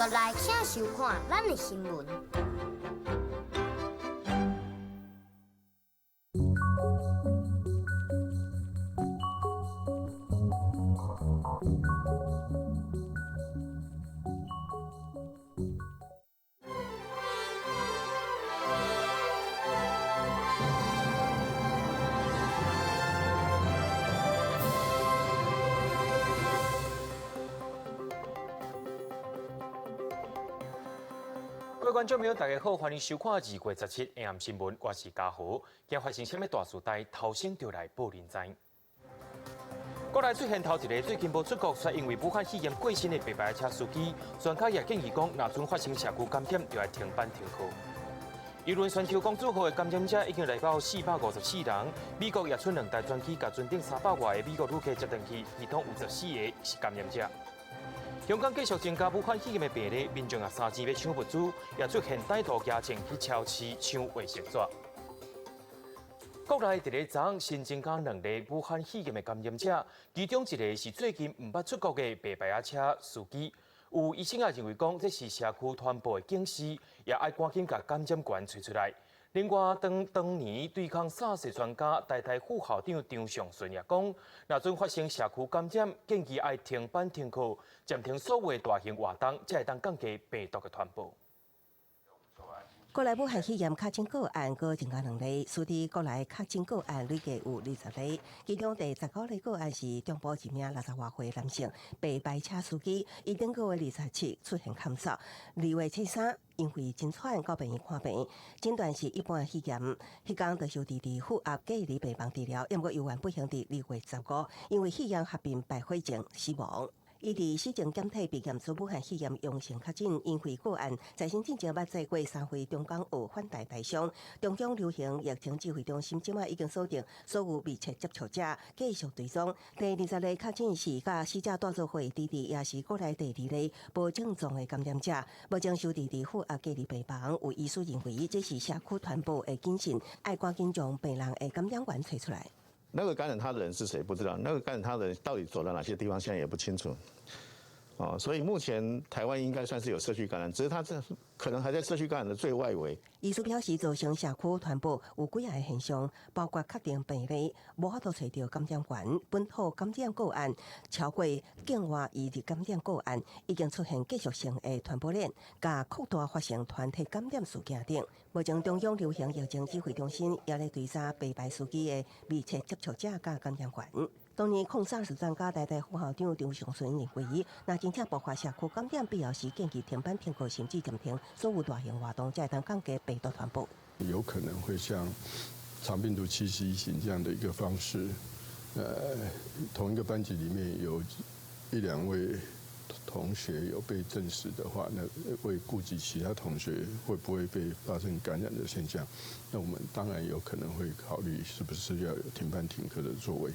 刷来请收看咱的新闻。各位观众朋友，大家好，欢迎收看2月17 AM 新闻，我是嘉豪。今发生什么大事代，头先就来报您知。国内出现头一个最近无出国，却因为武汉肺炎过身的白牌车司机，专家也建议讲，若准发生社区感染，就要停班停课。舆论全球公主号的感染者已经来到454人，美国也出2台专机，甲船顶300外的美国旅客接登去，其中有14个是感染者。香港继续增加武汉肺炎的病例，民众也三钱要抢物资，也出现歹徒牙证去超市抢卫生纸。国内伫个昨新增加2例武汉肺炎的感染者，其中一个是最近唔捌出国的白牌车司机。有医生也认为讲，这是社区传播的警示，也爱赶紧把感染源找出来。另外，当年对抗SARS专家台大副校长张尚顺也讲，若准发生社区感染，建议爱停班停课，暂停所有大型活动，才会当降低病毒的传播。国内武汉肺炎确诊个案各增加2例，属于国内确诊个案累计有20例，其中第19例个案是中部一名60多岁男性白牌车司机，伊顶个月27出现咳嗽，2月73因为真喘到病院看病，诊断是一般肺炎，迄天就受治负压隔离病房治疗，不过由于不幸伫2月15因为肺炎合并败血症死亡。伊伫死前检体被验出武汉肺炎阳性确诊，因为个案在先进前捌载过3回中港澳返台台商。中央流行疫情指挥中心即马已经锁定所有密切接触者，继续追踪。第20例确诊是甲死者带做伙弟弟，也是国内第2例无症状的感染者，目前受治负压隔离病房。有医师认为这是社区传播的警讯，爱赶紧将病人的感染源找出来。那个感染他的人是谁不知道，那个感染他的人到底走到哪些地方，现在也不清楚。所以目前台湾应该算是有社区感染，只是他这可能还在社区感染的最外围。医师表示，造成社区传播有几个现象，包括确定病例无法度找到感染源、本土感染个案超过境外移入感染个案，已经出现继续性的传播链，加扩大发生团体感染事件等。目前中央流行疫情指挥中心也在追查白牌司机的密切接触者加感染源。当年抗SARS专家台大副校长张尚顺认为，若真正爆发社区感染，必要时建议停班停课，甚至暂停所有大型活动，才会当降低病毒传播。有可能会像长病毒7夕型这样的一个方式，同一个班级里面有1、2位同学有被证实的话，那为顾及其他同学会不会被发生感染的现象，那我们当然有可能会考虑是不是要有停班停课的作为。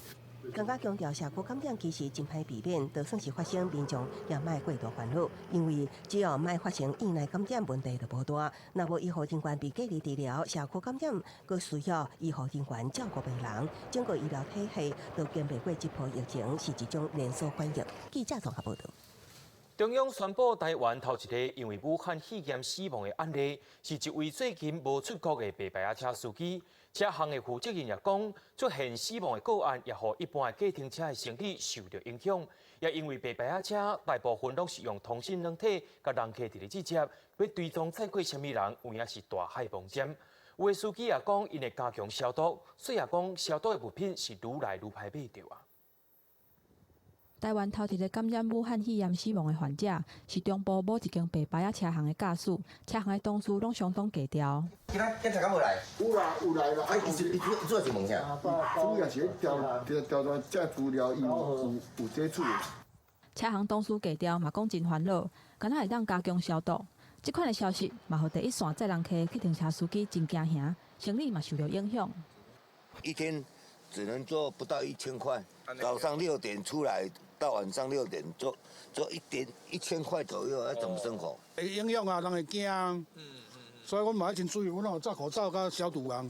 更加强调，社区感染其实真歹避免，就算是发生，民众也莫过度烦恼，因为只要莫发生院内感染问题就无大。若无医护人员被隔离治疗，社区感染佫需要医护人员照顾病人，整个医疗体系都经历过这波疫情，是一种连锁反应。记者综合报道。中央宣布，台湾头一个因为武汉肺炎死亡的案例，是一位最近无出国的白牌车司机。车行的负责人也讲，出现死亡的个案，也互一般的计程车的生意受到影响。也因为白牌车大部分拢是用通讯软体，甲人客伫咧直接，要追踪载过什么人，有影是大海风险。有的司机也讲，因会加强消毒，所以也讲消毒的物品是愈来愈歹买到啊。台湾头一个感染武汉肺炎死亡的患者是中部某一间白牌车行的驾驶，车行的同事拢相当低调。今仔检查敢无来？有啦，有来啦。伊做是问啥？主要是调查这资料，伊有接触。车行同事低调嘛讲真烦恼，敢若会当加强消毒。这款的消息嘛，互第一线载人客计程车司机真惊吓，生意嘛受到影响。一天只能做不到1000块，早上6点出来，到晚上6点做1000块左右，要怎么生活？会影响啊，人会惊。所以我嘛要真注意，我有戴口罩甲消毒啊。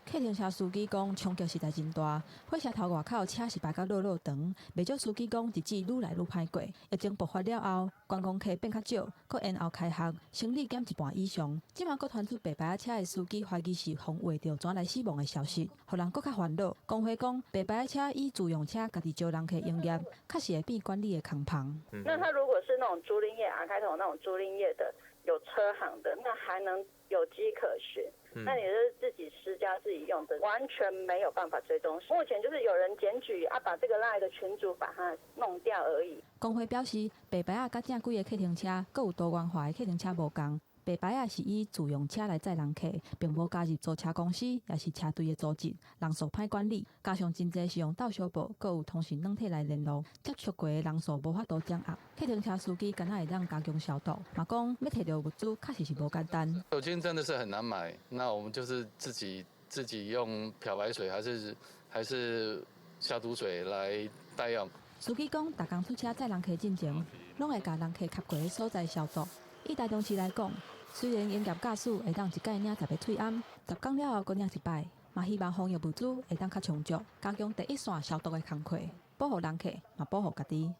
客停车司机讲冲击实在真大，火车头外口车是排到落长，袂少司机讲日子愈来愈歹过。疫情爆发了后，观光客变较少，搁延后开学，生理减一半以上。即马搁传出白牌车的司机怀疑是防画着转来死亡的消息，互人搁较烦恼。工会讲白牌车以自用车家己招人客营业，确实会变管理的空旁。那他如果是那种租赁业，R开头那种租赁业的，有车行的，那还能有迹可循。那你是自己私家自己用的，完全没有办法追踪。目前就是有人检举把这个赖的群主把它弄掉而已。工会表示，白牌甲正规的客停车，各有多元化的客停车无共。白牌是以自用车来载人客，并无加入租车公司，也是车队的组织，人数歹管理。加上真侪是用到小部，各有通讯软体来联络，接触过的人数无法度掌握。客停车司机敢若会当加强消毒，嘛讲要摕到物资，确实是无简单。酒精真的是很难买，那我们就是自己用漂白水还是消毒水来代用。司机讲，逐工出车载人客进前，拢会甲人客吸过的所在消毒。以台中市来讲，虽然营业驾驶会当一届领10个喙暗，10天了后搁领一摆，嘛希望防疫物资会当较充足，加强第一线消毒的工作，保护人客，嘛保护家己。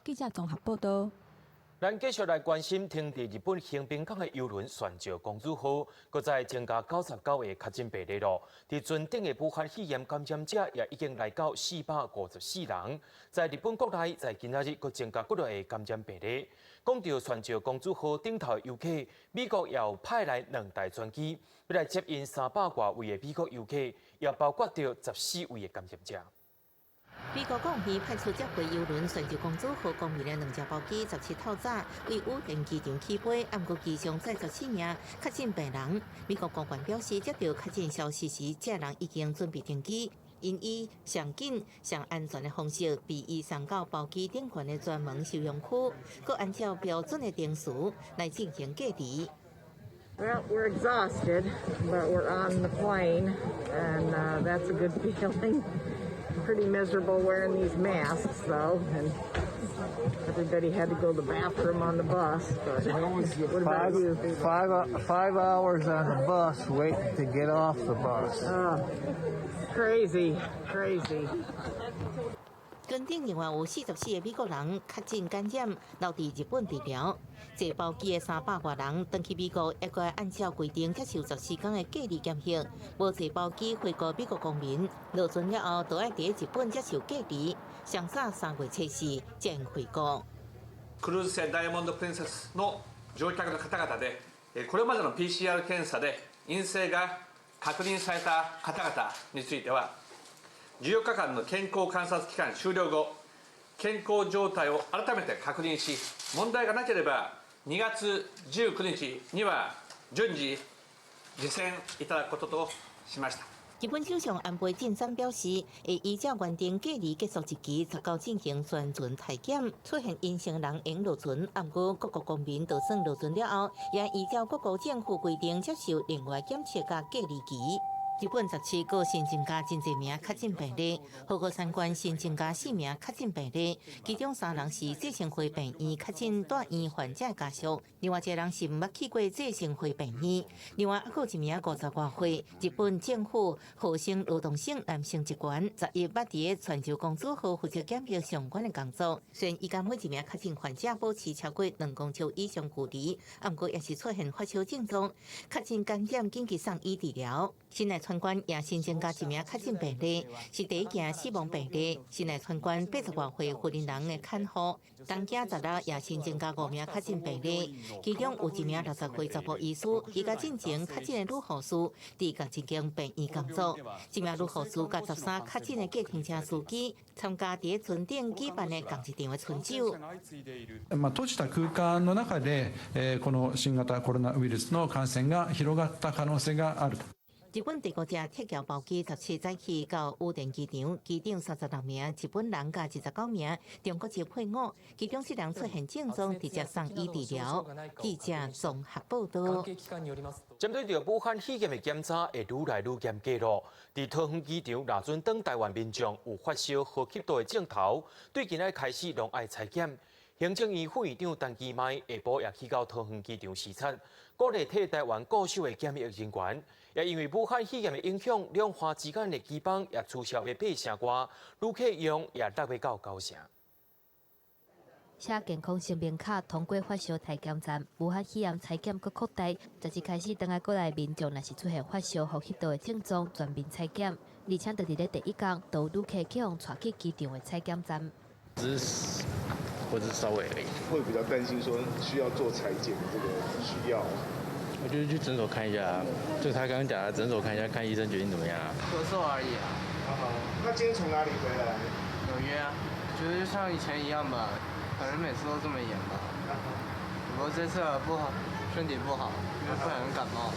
记者综合报道。咱继续来关心，停伫日本横滨港的邮轮船石公主号，搁再增加99个确诊病例咯。伫船顶的武汉肺炎感染者也已经来到454人。在日本国内，在今仔日搁增加6个感染病例。讲到船石公主号顶头的游客，美国也有派来2台专机，要来接应300多位的美国游客，也包括到14位的感染者。美国国务院派出接回邮轮船石公主号公民的2只包机17透早为羽田机场起飞，按过机上载14名确诊病人。美国官员表示，接到确诊消息时，这人已经准备登机，因以上紧、上安全的方式被移送到包机顶悬的专门收容区，佮按照标准的定时来进行隔离。Well, we're exhausted, but we're on the plane, and that's a good feeling. Pretty miserable wearing these masks, though, and everybody had to go to the bathroom on the bus. But what about you? 5 hours on the bus waiting to get off the bus. Crazy. 船顶另外有44个美国人确诊感染，留伫日本治疗。坐包机的300多人，登去美国，还该按照规定接受14天的隔离检疫。无坐包机回国美国公民，落船了后，都要伫日本接受隔离，上早3月初4才能回国。クルーズ船ダイヤモンド・プリンセスの乗客の方々で、これまでの PCR 検査で陰性が確認された方々については、14日間の健康観察期間終了後、健康状態を改めて確認し、問題がなければ2月19日には順次実践いただくこととしました。日本首相安倍晋三表示，会依照原定隔离结束日期，19进行全船体检，出现阴性人应落船。不过，各国公民就算落船了后，也依照各国政府规定接受另外检测甲隔离期。日本17个新增加真侪名确诊病例，福岡3县新增加4名确诊病例，其中3人是精神科病院确诊住院患者家属，另外1人是毋捌去过精神科病院，另外还有1名50多岁日本政府厚生劳动省男性职员，10日捌伫个泉州公主号负责检疫相关的工作，虽然伊甲每1名确诊患者保持超过2公尺以上距离，不过也是出现发烧症状，确诊感染紧急送医治疗。新来船员也新增加1名确诊病例，是第一件死亡病例。新来船员80多岁妇人人的看护，东京10日也新增加5名确诊病例，其中有1名60岁查甫医师，伊甲进前确诊的女护士，伫甲进行病院工作。1名女護士甲13確診嘅計程車司機參加喺船頂舉辦嘅同一場嘅春酒。閉じた空間の中で、この新型コロナウイルスの感染が広がった可能性があると。日本第5架铁橋包機17早起到羽田機場，機長36名日本人甲29名中國籍配偶，其中7人出現症狀，直接送醫治療。記者綜合報道。針對着武漢肺炎的檢查會愈來愈嚴格咯。伫桃園機場拿准等台灣民眾有發燒、呼吸道的症頭，對今仔開始攏愛採檢。行政院副院长陈其迈下晡也去到桃园机场视察，鼓励替台湾固守的检疫人员。也因为武汉肺炎的影响，两岸之间的机房也取消要8成外，旅客用也达不到9成。写健康声明卡通过发烧体检站，武汉肺炎采检阁扩大。10日开始，等下国内民众若是出现发烧、呼吸道的症状，全面采检，而且就伫咧第一天，都有旅客去用带去机场的采检站。只是或者稍微而已。会比较担心说需要做采检的这个需要。我觉得去诊所看一下，就他刚刚讲的，诊所看一下，看医生决定怎么样啊。咳嗽而已啊。那今天从哪里回来？纽约啊，觉得就像以前一样吧，可能每次都这么严吧。不过这次不好，身体不好，因为不小心感冒。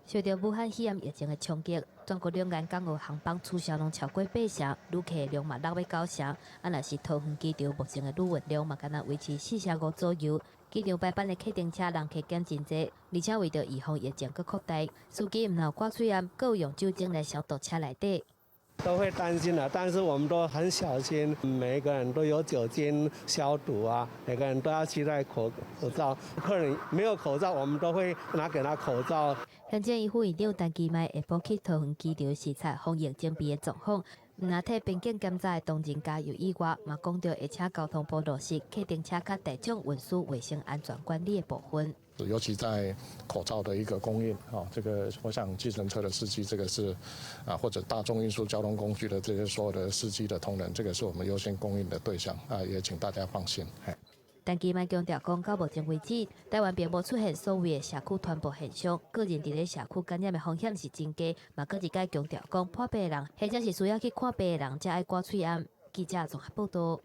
受到武汉肺炎疫情的冲击，全国两岸港澳航班取消量超过8成，旅客量嘛6到9成。若是桃园机场目前的旅运量嘛，敢若维持4成5左右。机场排班的客停车人客减真多，而且为着预防疫情搁扩大，司机唔有挂嘴烟，搁有用酒精来消毒车内底。都会担心的，但是我们都很小心，每个人都有酒精消毒啊，每个人都要携带口罩。客人没有口罩，我们都会拿给他口罩。行政院副院长陈其迈下晡去桃园机场视察防疫整备的状况，唔但替边境检查的同仁加油以外，嘛讲到而且交通部落实客停车甲大众运输卫生安全管理的部分。尤其在口罩的一个供应这个我想计程车的司机，这个是或者大众运输交通工具的这些所有的司机的同仁，这个是我们优先供应的对象也请大家放心。陈其迈强调讲，到目前为止，台湾并无出现所谓的社区传播现象，个人伫咧社区感染的风险是增加。嘛，搁一再强调讲，破病的人或者是需要去看病的人，才爱挂嘴烟。记者综合报道。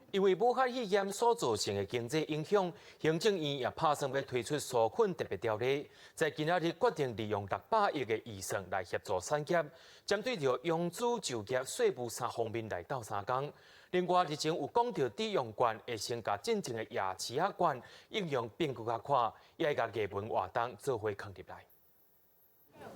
因为武汉肺炎所造成的经济影响，行政院也打算要推出纾困特别条例，在今仔日决定利用600亿的预算来协助产业，针对着养猪、就业、税务3方面来斗相共。另外，日前有讲到抵用券会先甲进前的夜市仔券应用变更较快，也会甲艺文活动做伙放入来。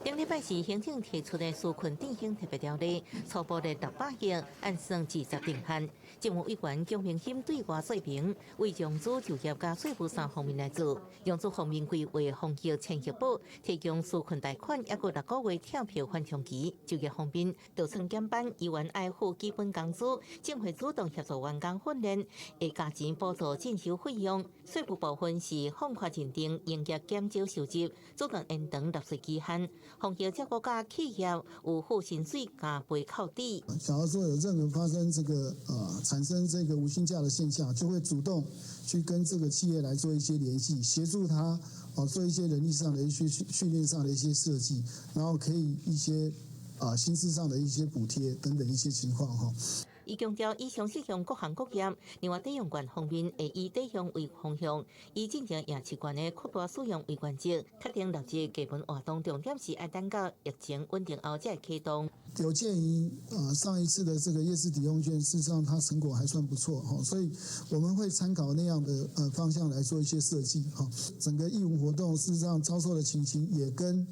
顶礼拜四，行政提出的纾困振兴特别条例，初步的600亿按算20定限。政务委员姜明兴对外说明，为养猪、就业加税务3方面来做，养猪方面规划防疫千亿保，提供纾困贷款，抑个6个月跳票缓冲期；就业方面，稻村减班，议员爱护基本工资，政府主动协助员工训练，会加钱补助进修费用。税务部分是放宽认定营业减少收入，主动延长纳税期限。防疫这国家企业有付薪水加赔扣抵。假如说有任何发生这个产生这个无薪假的现象，就会主动去跟这个企业来做一些联系，协助他做一些人力上的一些训练上的一些设计，然后可以一些薪资上的一些补贴等等一些情况哈。伊强调，以上适用各行各业。另外，抵用券方面会以抵用为方向，以进行夜市券的扩大使用为原则，确定6日艺文活动重点是要等到疫情稳定后才启动。有鉴于上一次的这个夜市抵用券，事实上它成果还算不错哈，所以我们会参考那样的方向来做一些设计哈。整个艺文活动事实上遭受的情形也跟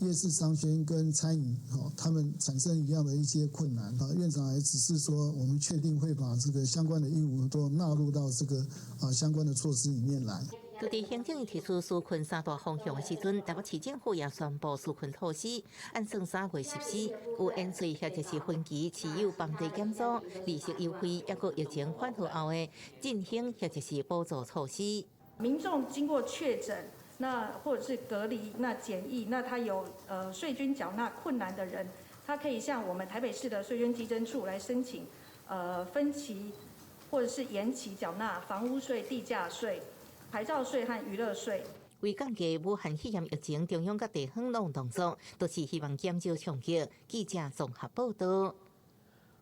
夜市商圈跟餐饮他们产生一样的一些困难院长也只是说，我们确定会把这个相关的义务都纳入到这个相关的措施里面来。就伫行政提出纾困3大方向的时阵，台北市政府也宣布纾困措施，按算3月14有延税或者是分期持有房地减租、利息优惠，抑个疫情缓和后的振兴或者是补助措施。民众经过确诊。那或者是隔离、那检疫，那他有税捐缴纳困难的人，他可以向我们台北市的税捐稽征处来申请，分期或者是延期缴纳房屋税、地价税、牌照税和娱乐税。为降低武汉肺炎疫情，中央甲地方拢动作，都是希望减少冲击。记者综合报道。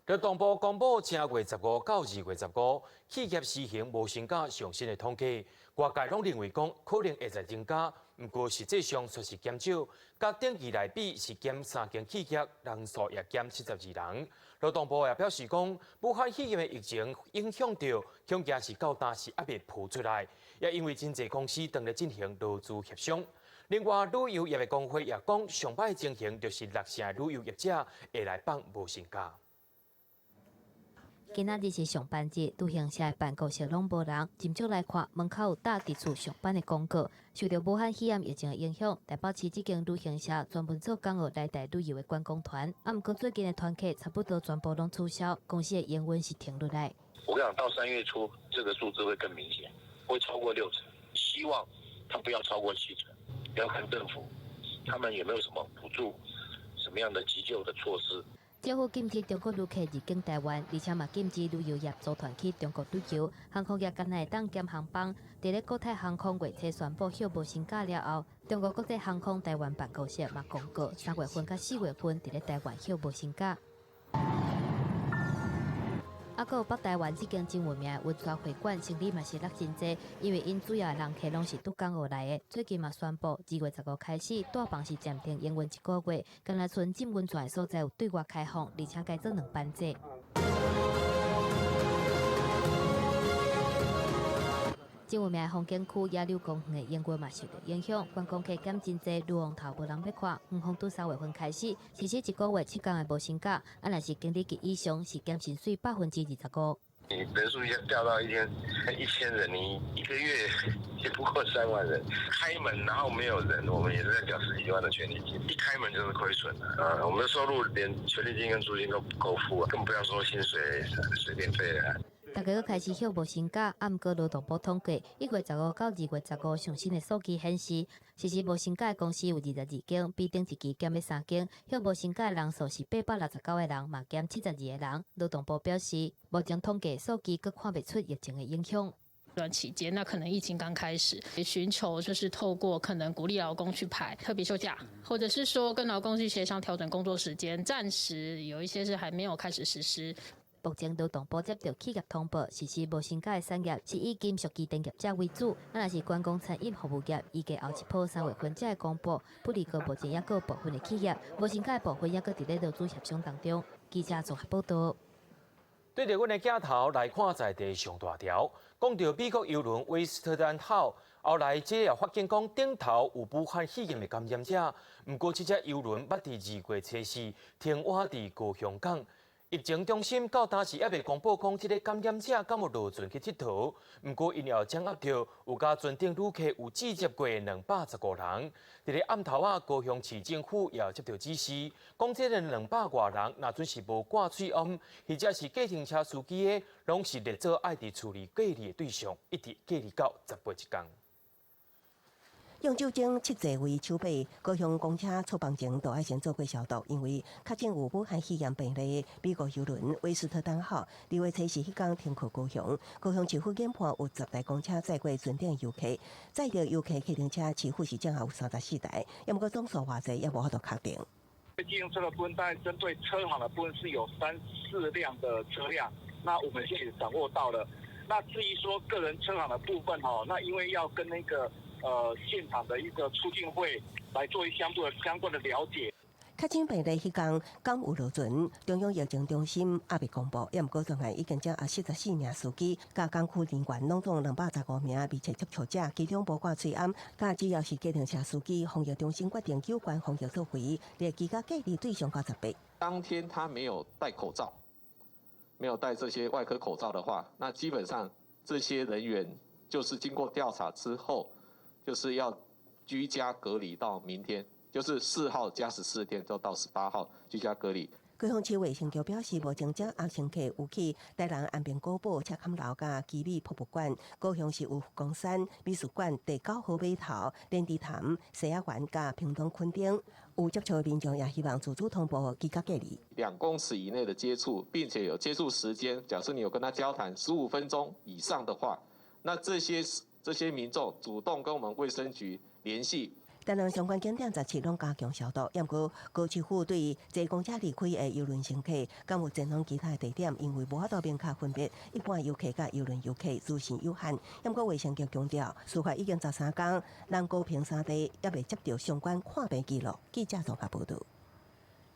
劳动部公布正月15到2月15，企业实行无薪假上新的统计，外界拢认为讲可能会再增加，不过实际上却是减少。甲顶期来比是减3间企业，人数也减72人。劳动部也表示讲，武汉肺炎的疫情影响到，恐惊是到当时还未浮出来，也因为真侪公司正在进行劳资协商。另外，旅游业的工会也讲，上摆情形就是6成旅游业者会来放无薪假。今仔日是上班日，旅行社的办公室拢无人，进足来看门口有搭伫厝上班的广告。受到武汉肺炎疫情的影响，台北市这间旅行社专门做港澳来台旅游的观光团，毋过最近的团客差不多全部拢取消，公司的营运是停落来。我跟你讲，到3月初，这个数字会更明显，会超过60%。希望它不要超过70%，要看政府他们有没有什么补助，什么样的急救的措施。政府禁止中国旅客入境台湾，而且嘛禁止旅游业组团去中国旅游。航空业今日当减航班，伫咧国泰航空月初宣布休无薪假了后，中国国际航空台湾办公室嘛公告，3月份到4月份伫咧台湾休无薪假。还有北台湾这间真有名的温泉会馆，生意嘛是落真济，因为因主要的人客拢是拄港澳来的。最近嘛宣布2月15开始，大房是暂停营运1个月，刚来村浸温泉的所在有对外开放，而且改做2班制。真有名的风景区野柳公园的营运嘛受到影响，观光客减真济，路往头无人要看。远方拄3月份开始，实施1个月7天的无薪假，若是经理级以上，是减薪水25%。你人数要掉到1000人，你1个月也不过3万人。开门然后没有人，我们也是在缴10几万的权利金，一开门就是亏损的。我们的收入连权利金跟租金都不够付啊，更不要说薪水、水电费了。大家又开始休无薪假，毋过劳动部统计，1月15到2月15上新的数据显示，实施无薪假的公司有22间，比顶一期减了3间。休无薪假的人数是869个人，嘛减72个人。劳动部表示，目前统计数据佫看不出疫情的影响。段期间，那可能疫情刚开始，也寻求就是透过可能鼓励劳工去排特别休假，或者是说跟劳工去协商调整工作时间，暂时有一些是还没有开始实施。目前劳动部接到企业通报，实施无薪假的产业是以金属机电业者为主，若是观光餐饮服务业，预计后一波3月份才会公布。不过目前也有部分的企业无薪假的部分也搁伫咧劳资协商当中。记者综合报道。对着阮的镜头来看在地上大条，讲到美国邮轮威斯特丹号，后来这也发现讲顶头有武汉肺炎的感染者，不过这只邮轮捌伫2月初4停泊伫高雄港。疫情中心到当时也未公布讲，这个感染者敢有落船去佚佗。不过，因也掌握到有甲船顶旅客有接触过215人。伫咧暗头啊，高雄市政府也接到指示，讲这个200多人，若准是无挂水安，或者是计程车司机的，拢是列做爱伫处理隔离的对象，一直隔离到18天。用酒精7剂为手备，高雄公车出邦前都爱先做过消毒，因为确诊有武汉肺炎病例的美国邮轮威斯特丹号2月初4迄天停靠高雄。高雄市府研判有10台公车载过船顶游客，载着游客客停车市府是正好有34台，也不过总数偌济也无法度确定。计程车的部分，当然针对车行的部分是有3、4辆的车辆，那我们现在也掌握到了。那至于说个人车行的部分那因为要跟那个现场的一个促进会来做相关的了解。确诊病例迄天敢有落船？中央疫情中心也未公布，也毋过专案已经将44名司机、甲港区人员拢总215名密切接触者，其中包括翠安，甲只要是计程车司机，防疫中心决定有关防疫措施，列其他隔离对象88。当天他没有戴口罩，没有戴这些外科口罩的话，那基本上这些人员就是经过调查之后。就是要居家隔离到明天，就是4号加14天，就到18号居家隔离。高雄市卫生局表示，目前将阿星客有去台南安平古堡、赤坎楼甲基美博物馆，高雄市有公山美术馆、第9号码头、莲池潭、西雅园甲屏东垦丁。有接触的民众也希望自主通报居家隔离。2公尺以内的接触，并且有接触时间，假设你有跟他交谈15分钟以上的话，那这些民众主动跟我们卫生局联系。台南相关景点17拢加强消毒，不过高市府对坐公车离开的邮轮乘客，敢有前往其他地点，因为无法度明确分别一般游客甲邮轮游客资讯有限。不过卫生局强调，事发已经13天，咱高屏3地也未接到相关看病记录。记者综合报道。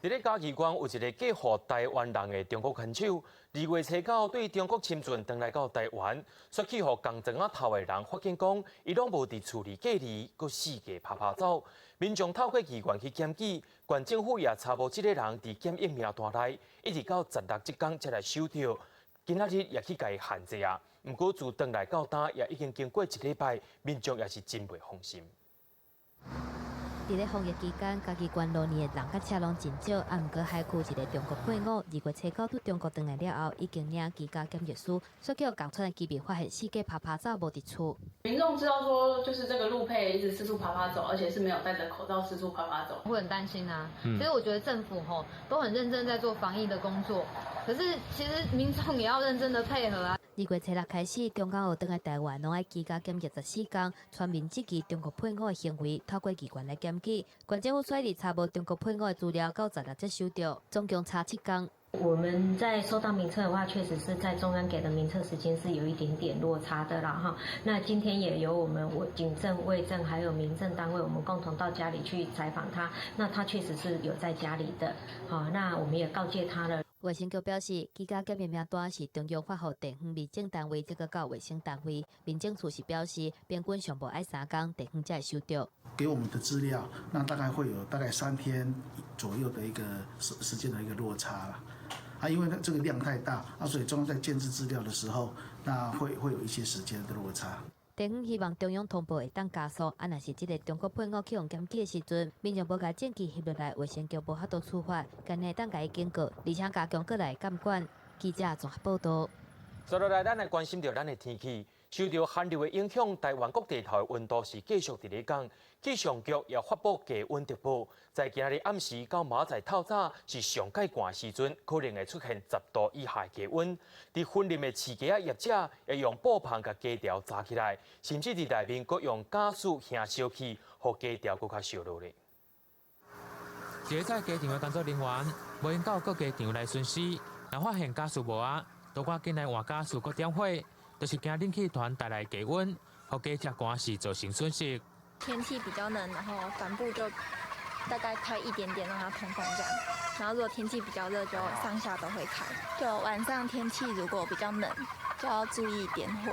伫咧嘉义县有一个嫁予台湾人的中国牵手，2月初9对中国侵船，回来到台湾，说去互共庄仔头的人发现讲，伊拢无伫处理隔离，佮四界拍走。民众透过议员去检举，县政府也查无这个人伫检疫名单内，一直到16这天才来收到今仔日也去甲伊限制啊。毋过自转来到呾，也已经经过1礼拜，民众也是真袂放心。伫咧防疫期间，家己关路年的人甲车拢真少，毋过海区一个中国配偶，2月初9拄中国回来了后，已经领居家检疫书，所叫共村的居民发现4家爬走无伫厝。民众知道说，就是这个陆配一直四处爬走，而且是没有戴着口罩四处爬走，会很担心啊。其实我觉得政府都很认真在做防疫的工作，可是其实民众也要认真的配合啊。2月初6开始，中港澳回来台湾拢爱居家检疫14天，全面积极中国配偶的行为，透过机关来检举。县政府随日查无中国配偶的资料，到16才收到，总共查7天。我们在收到名册的话，确实是在中央给的名册时间是有一点点落差的啦哈。那今天也由我们警政、卫政还有民政单位，我们共同到家里去采访他。那他确实是有在家里的，好，那我们也告诫他了。卫生局表示，居家检疫名单是中央发予地方民政单位，这个到卫生单位。民政处是表示，平均上无爱3天，地方才会收到。给我们的资料，那大概会有大概3天左右的一个时间的一个落差啦。因为这个量太大，所以中央在建制资料的时候，那会有一些时间的落差。地方希望中央通报会当加速，若是这个中国配偶去用检举的时阵，民众无甲证据翕落来，卫生局无法度处罚，干内当甲伊警告，而且加强过来监管。记者综合报道。接落来，咱来关心到咱的天气。受到寒流的影响，台湾各地头的温度是继续伫咧降。气象局也发布低温特报，在今日暗时到明仔透早是上介寒的时阵，可能会出现10度以下的低温。伫婚林的饲鸡业者会用布棚甲鸡条扎起来，甚至伫内面阁用假树燃烧气，互鸡条阁较烧落咧。一个在鸡场的工作人员无用到各鸡场来巡视，若发现假树无啊，都赶紧来换假树阁点火。就是惊冷气团带来低温，互鸡食寒时造成损失。天气比较冷，然后帆布就大概开一点点让它通风这样。然后如果天气比较热，就上下都会开。就晚上天气如果比较冷，就要注意点火，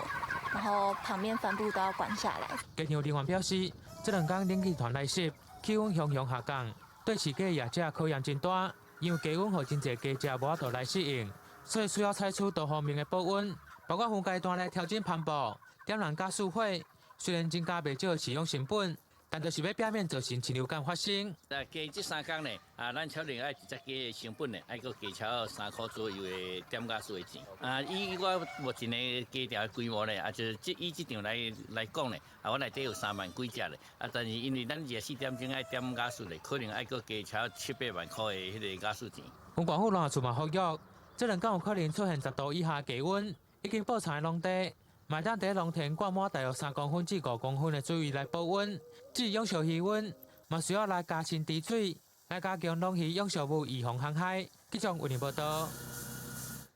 然后旁边帆布都要关下来。鸡场人员表示，这2天冷气团来袭，气温向下降，对饲鸡业者考验真大，因为低温互真侪鸡只无法度来适应，所以需要采取多方面的保温。包括分阶段来调整帆布、点燃假树火，虽然增加袂少使用成本，但就是要避免造成禽流感发生。加这3天呢，咱超另爱1只鸡的成本呢，爱搁加超3块左右的点假树的钱。以我目前的鸡条的规模呢，就是以这场来讲呢，我内底有3万几只咧。但是因为咱24点钟爱点假树咧，可能爱搁加超7、8万块的迄个假树钱。环管府农业处嘛呼吁，这2天有可能出现10度以下低温。已经布产的农地，卖当伫农田灌满大约3公分至5公分的水位来保温。至于养殖鱼温，嘛需要来加深滴水，来加强农鱼养殖物预防航海。记者为您报道。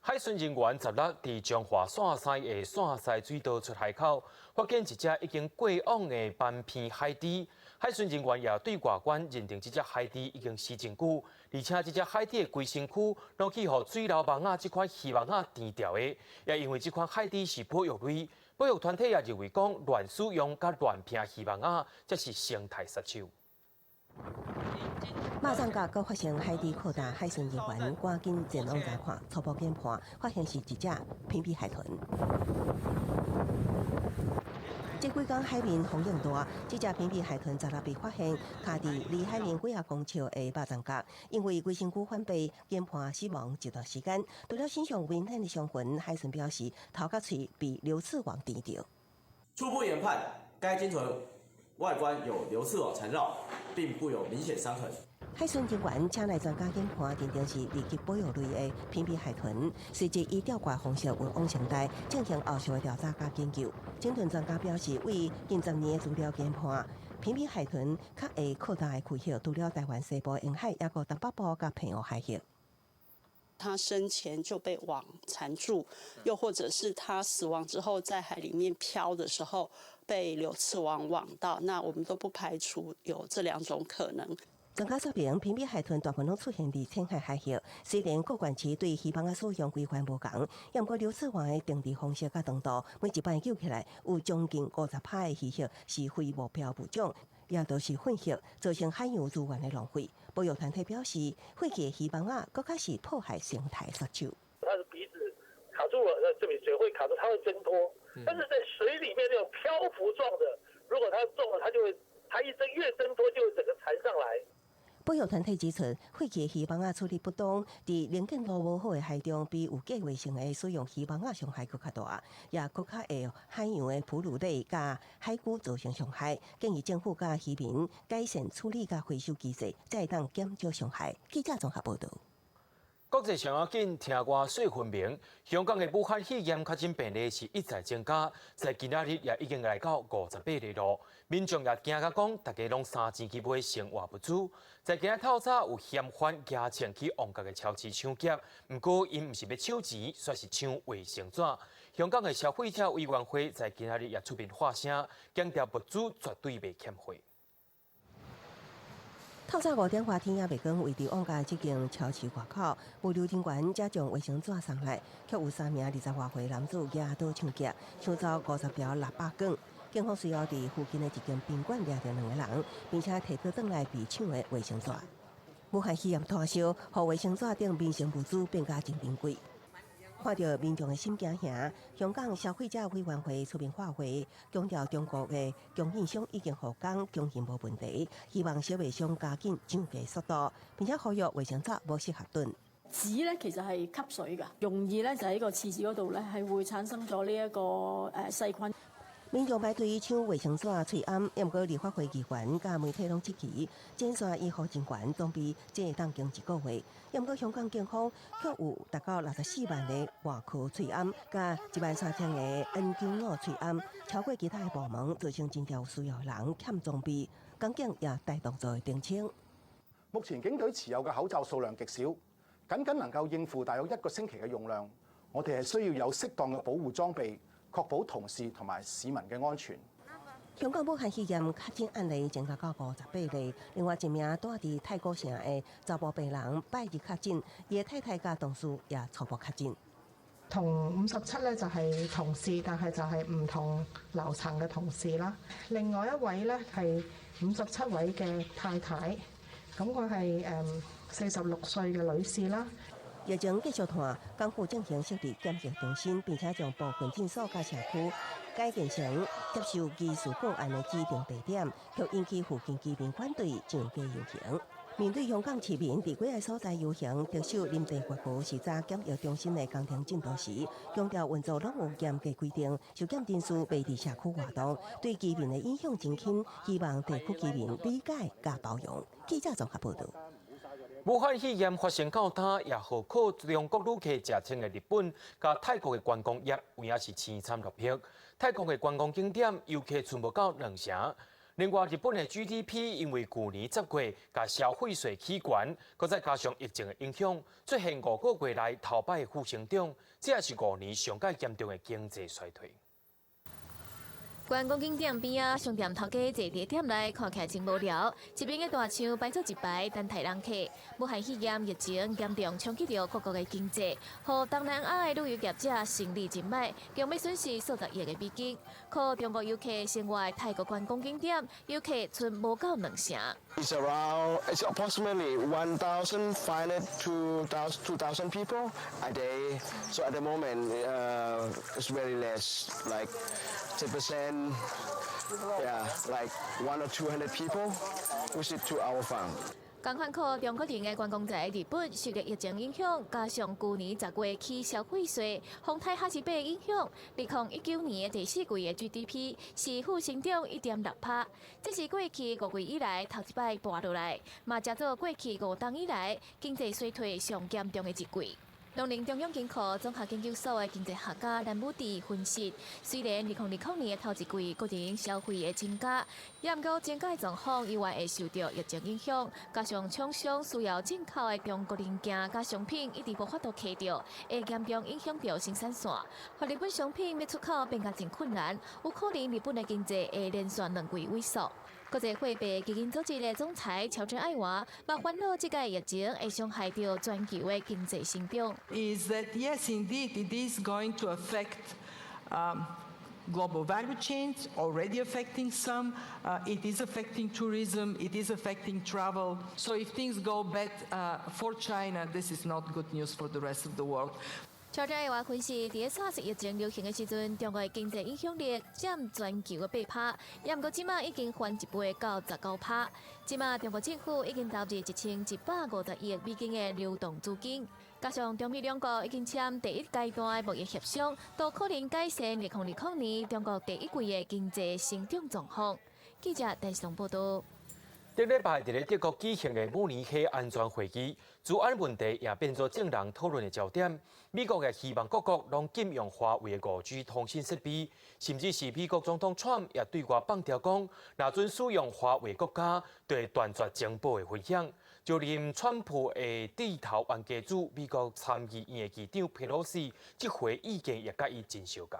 海巡人员16伫彰化线西的线西水道出海口，发现一只已经过往的斑片海猪。海巡人员也对外观认定这只海猪已经死真久，而且这只海猪的规身躯拢去互水流网这款鱼网填掉的。也因为这款海猪是保育类，保育团体也认为讲乱使用甲乱拼鱼网才是生态杀手。马上甲阁发生海猪扩大，海巡人员赶紧前往查看，初步检判发现是一只偏僻海豚。这几天海面风浪大，这只偏僻海豚昨日被发现卡伫离海面几公尺的马掌角，因为规身躯反背，检判死亡一段时间。除了身上明显的伤痕，海巡表示头甲喙被流刺网填着。初步研判，该鲸豚外观有流刺网缠绕，并不有明显伤痕。海巡人员请来专家检判，认定是列级保育类的偏僻海豚，随即以吊挂方式运往上台，进行后续的调查甲研究。鲸豚专家表示，为近10年的资料研判，偏僻海豚较会扩大的区域，除了台湾西部沿海，也有东北部甲澎湖海域。它生前就被网缠住，又或者是它死亡之后在海里面漂的时候被流刺网网到，那我们都不排除有这2种可能。专家说明，偏僻海豚大部分拢出现伫浅海海域，虽然各县市对鱼网的使用规范无同，也毋过流刺网的定置方式甲长度，每一摆救起来有将近50%的鱼血是非目标物种，也都是混血，造成海洋资源的浪费。保育团体表示，废弃的鱼网佫较是破坏生态杀手。它的鼻子卡住了，这里水会卡住，它会挣脱。但是在水里面那种漂浮状的，如果它中了，它一越挣脱就会整个缠上来。保育团体指出，废弃鱼网处理不当，伫环境都无好的海中，比有计划性的使用鱼网伤害更较大，也更较会海洋的哺乳类甲海龟造成伤害。建议政府甲渔民改善处理甲回收机制，才会当减少伤害。记者综合报道。国际上要紧听话说分明，香港的武汉肺炎确诊病例是一再增加，在今仔日也已经来到58例咯。民众也惊甲讲，大家拢三钱去买生活物资。在今仔透早有嫌犯加钱去旺角的超市抢劫，不过因唔是要抢钱，却是抢卫生纸。香港的消费者委员会在今仔日也出面发声，强调物资绝对袂欠费。透早5点外天也未光，位伫旺角这间超市外口，物流人员才将卫生纸送来，却有3名20多岁男子压倒抢劫，抢走50条600管。警方随后伫附近的一间宾馆抓到2个人，并且提倒转来被抢的卫生纸。武汉肺炎摊烧，让卫生纸等民生物资变加真珍贵。看到民众的心惊吓，香港消费者委员会出面发会，强调中国的供应商已經復工，供應無問題，希望小賣商加緊漲價速度，並且呼籲衛生紙冇適合囤。紙咧其實係吸水㗎，容易咧就喺個廁紙嗰度咧係會產生咗呢一個細菌。民眾排隊搶衛生紙、喙罨，不過立法會議員甲媒體攏支持，檢線醫護人員裝備只會當經1個月。不過香港警方卻有達到64萬個外科喙罨，甲13000個 N95 喙罨，超過其他的部門，造成真正需要人欠裝備。港警也帶動咗澄清。目前警隊持有嘅口罩數量極少，僅能夠應付大約1個星期嘅用量。我哋係需要有適當嘅保護裝備。確保同事同埋市民嘅安全。香港武漢肺炎確診案例增加到58例，另外一名住喺泰國城嘅查甫病人拜日確診，伊嘅太太加同事也初步確診。同57咧就係同事，但係就係唔同樓層嘅同事啦。另外一位咧係57位嘅太太，咁佢係46歲嘅女士啦。疫情繼續傳，港府進行設立檢疫中心，並且將部分診所甲社區改建成接受技術個案的指定地點，卻引起附近居民反對上街遊行。面對香港市民喺幾個所在遊行，特首林鄭月娥視察檢疫中心的工程進度時，強調運作攏有嚴格規定，受檢人數未佇社區活動，對居民的影響真輕，希望地區居民理解加包容。記者綜合報道。武漢肺炎發生到他，也何靠中國旅客食清的日本、甲泰國的觀光業，有影是青慘落魄。泰國的觀光景點遊客全部到2成。另外，日本的 GDP 因為去年10月甲消費稅起懸，佮再加上疫情的影響，出現5個月來頭擺的負成長，這也是5年上較嚴重的經濟衰退。觀光景點邊啊，商店頭家坐地點內，看起來真無聊。一邊嘅大牆擺做一排等待人客。武漢肺炎疫情嚴重衝擊到各國嘅經濟，和東南亞嘅旅遊業者生意真歹，共要損失數十億嘅美金。靠中國遊客生活泰國觀光景點，遊客剩無夠2成。It's approximately 1,500 to 2,000 people a day. So at the moment, it's very less, like 10%. Yeah, like 100 or 200 people visit to our farm. 共款靠中國人嘅觀光在日本受到疫情影響，加上去年10月起消費稅、豐泰哈士貝影響，2019年嘅第4季嘅 GDP 是負成長1.6%，這是過去5月以來頭一擺跌落來，嘛才做過去5冬以來經濟衰退上嚴重嘅一季。農林中央金庫綜合研究所嘅經濟學家蘭姆蒂分析，雖然2020年嘅頭一季個人消費嘅增加，不過增加嘅狀況意外會受到疫情影響，加上廠商需要進口嘅中國零件加商品一直無法度挾到，會嚴重影響到生產線，讓日本商品要出口變加真困難，有可能日本嘅經濟會連續2季萎縮。國際貨幣基金組織嘅總裁喬治艾話，嘛煩惱這個疫情會傷害到全球嘅經濟成長。Is that yes, indeed, it is going to affect global value chains, already affecting some. It is affecting tourism. It is affecting travel. So if things go bad for China, this is not good news for the rest of the world. 专家话分析，在SARS疫情流行的时阵，中国的经济影响力占全球的8%，也毋过即马已经翻一倍到19%。即马中国政府已经投入1150亿美金的流动资金，加上中美两国已经签第1阶段的贸易协商，都可能改善2020年中国第1季的经济成长状况。记者陈松报道。顶礼拜伫德国举行的慕尼黑安全会议，治安问题也变作众人讨论的焦点。美国也希望各国拢禁用华为的5G 通信设备，甚至是美国总统川也对外放条讲，若准使用华为国家，就会断绝情报的分享。就连川普的地头冤家主美国参议院的议长佩洛西，这回意见也甲伊真相共。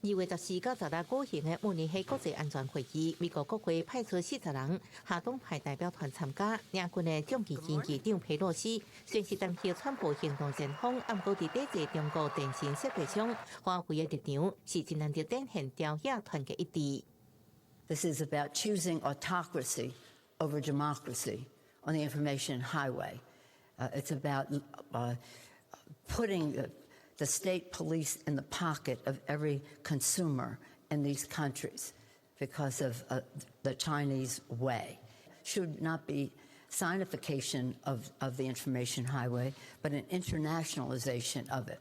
2月14到16举行的慕尼黑国际安全会议，美国国会派出40人下党派代表团参加。领军的众议院议长佩洛西宣示担心川普行动前锋，暗过伫抵制中国电信设备商华为的立场，是真难得展现朝野团结一致。This is about choosing autocracy over democracy on the information highway. It's about putting the state police in the pocket of every consumer in these countries because of the Chinese way. Should not be signification of the information highway, but an internationalization of it.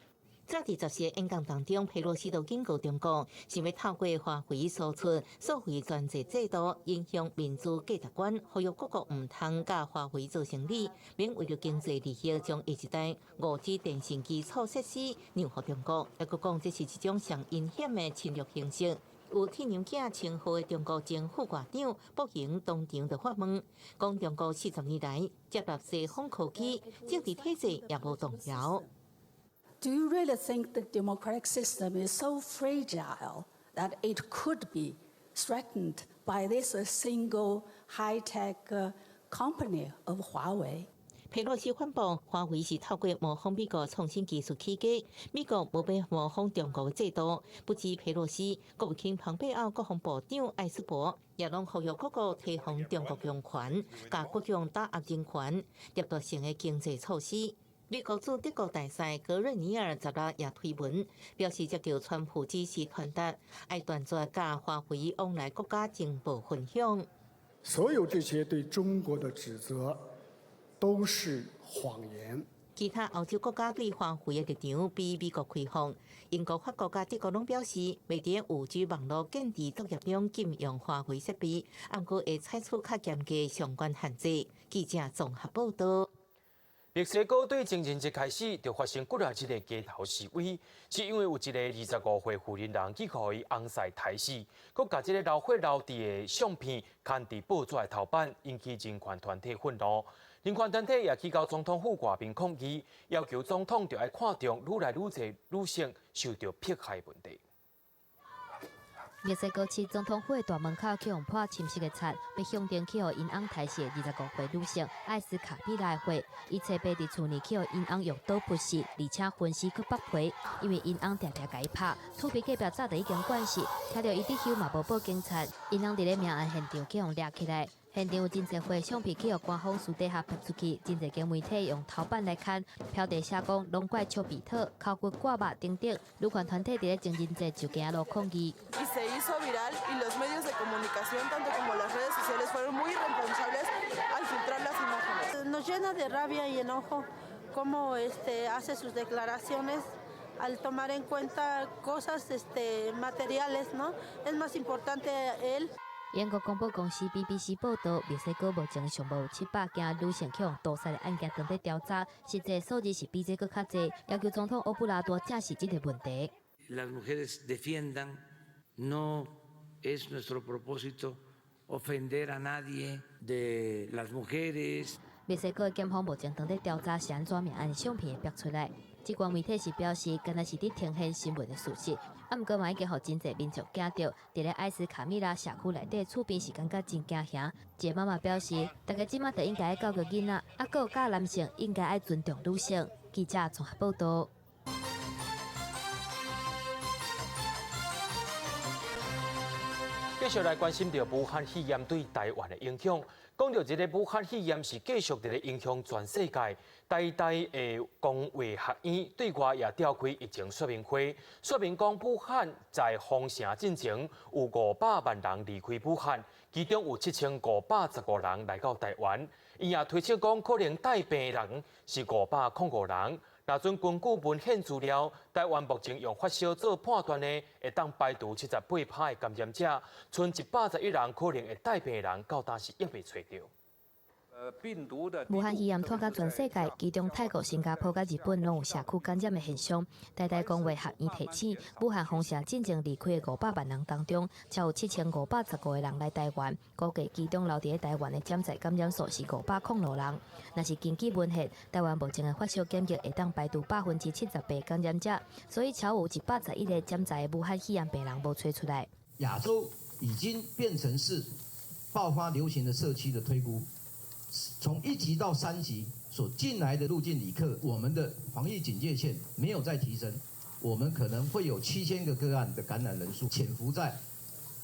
在第10次演讲当中，佩洛西就警告中国，想要透过华为输出收回专制制度，影响民主价值观，呼吁各国唔通甲华为做生意，免为了经济利益将一代5G 电信基础设施让予中国。也佮讲这是一种上阴险的侵略形式。有天娘囝称号的中国前副外长卜行当场就发问，讲中国40年来接纳西方科技，政治体制也无动摇。Do you really think the democratic system is so fragile that it could be threatened by this single high-tech company of Huawei? 佩洛西宣布，华为是透过模仿美国创新技术起家，美国无要模仿中国的制度。不止佩洛西，国务卿蓬佩奥国防部长艾斯伯也拢呼吁各国提防中国强权，甲各种打压人权、掠夺性的经济措施。美国驻德国大使格瑞尼尔16日也推文表示，接到川普指示传达，爱断绝甲华为往来国家情报分享。所有这些对中国的指责都是谎言。其他欧洲国家对华为的立场比美国开放，英国、法国甲德国拢表示，未伫5G 网络建制作业中禁用华为设备，不过会采取较严格相关限制。记者综合报道。墨西哥对情人节开始就发生几日个街头示威，是因为有一个25岁妇人人去互伊翁婿抬死，佮把这个老火老弟的相片刊伫报纸的头版，引起人权团体愤怒。人权团体也去到总统府外面抗议，要求总统就要看重愈来愈侪女性受到迫害问题。墨西哥市总统府的大门口去用破深色的漆，要象征去互因翁抬死的25岁女性艾斯卡米拉的血。伊切被伫厝内去互因翁用刀不死，而且分尸佮剥皮，因为因翁常常甲伊拍。厝边隔壁早就已经管事，听到伊伫休嘛无报警察，因翁伫咧命案现场去互掠起来。现场有真侪回相片去互官方私底下拍出去，真侪间媒体用头版来看，标题写讲龙怪丘比特、头骨挂肉等等。女权团体伫咧情人节就行路抗议。Y se hizo viral y los medios de comunicación, tanto como las redes sociales, fueron muy irresponsables al filtrar las imágenes. Nos llena de rabia y enojo cómo hace sus declaraciones al tomar en cuenta cosas materiales, ¿no? Es más importante él. 英国广播公司 BBC 报道，墨西哥目前上无有700件女性去用毒杀的案件等在调查，实际数字是比这个较侪，要求总统欧布拉多正视这个问题。Las mujeres defiendan, no es nuestro propósito ofender a nadie de las mujeres. 墨西哥的检方目前等在调查是安怎命案的相片会拍出来。机关媒体是表示，敢若是伫呈现新闻的事实。毋过嘛已经互真侪民众惊到，伫咧艾斯卡米拉社区内底厝边是感觉真惊吓。一个妈妈表示，大家即马就应该教育囡仔，啊，佮有教男性应该爱尊重女性。记者综合报道。继续来关心到武汉肺炎对台湾的影响。讲到这个武汉肺炎是继续在影响全世界，台大的公卫学院对外也召开疫情说明会，说明讲武汉在封城进前有500万人离开武汉，其中有7515人来到台湾。伊也推测讲，可能带病人是505人。若准根据文献资料，台湾目前用发烧做判断的，会当排除78%的感染者，剩111人可能会带病人，到当时也未找到。武汉肺炎拖到全世界，其中泰国、新加坡甲日本拢有社区感染的现象。台大公卫学院提醒，武汉封城进前离开的500万人当中，才有7515个人来台湾，估计其中留伫台湾的潜在感染数是506人。若是根据文献，台湾目前的发烧检疫会当排除78%感染者，所以超有111个潜在的武汉肺炎病人无找出来。亚洲已经变成是爆发流行的社区的推估。从1级到3级所进来的入境旅客，我们的防疫警戒线没有再提升，我们可能会有7000个个案的感染人数潜伏在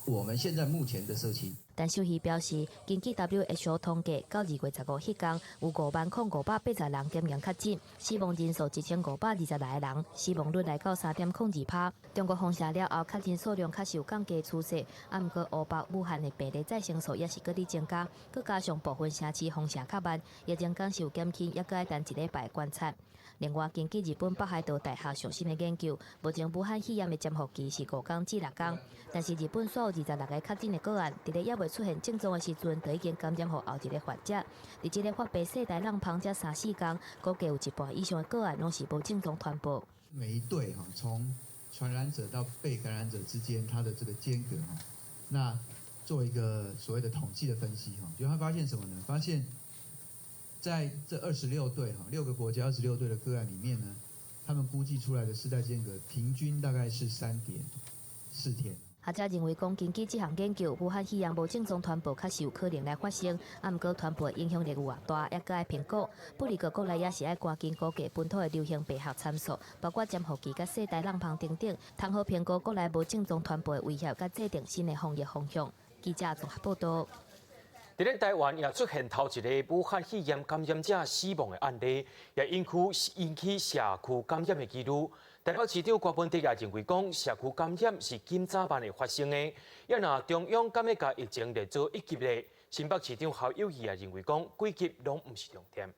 我们现在目前的社区。但秀熙表示，根据 WHO 统计，到2月15日迄天，有50580人检验确诊，死亡人数1526个人，死亡率来到3.02%。中国封城了后，确诊数量确实有降低趋势，不过欧北武汉的病例再生数也是搁伫增加，佮加上部分城市封城较慢，疫情感受减轻，也搁爱等1礼拜观察。另外，根据日本北海道大学最新的研究，目前武汉肺炎的潜伏期是5天至6天，但是日本所有26个确诊的个案，伫咧也未出现症状的时阵，就已经感染予后一个患者。伫这个发病世代浪旁才3-4天，估计有一半以上的个案拢是无症状传播。每一对从传染者到被感染者之间，它的这个间隔那做一个所谓的统计的分析就他发现什么呢？发现在这26对6个国家26对的个案里面呢，他们估计出来的世代间隔平均大概是3.4天。学者认为，根据这项研究，武汉肺炎无症状传播确实有可能来发生，不过传播的影响力有偌大，也搁爱评估。不离个国内也是爱赶紧估计本土的流行病学参数，包括潜伏期、甲世代浪旁等等，通好评估国内无症状传播的威胁，甲制定新的防疫方向。记者综合报道。伫咧台湾也出现头一个武汉肺炎感染者死亡的案例，也引起社区感染的记录。台北市长郭文哲也认为讲，社区感染是今早晚会发生的。也若中央敢要甲疫情列做1级咧，新北市长侯友宜也认为讲，几级拢毋是重点。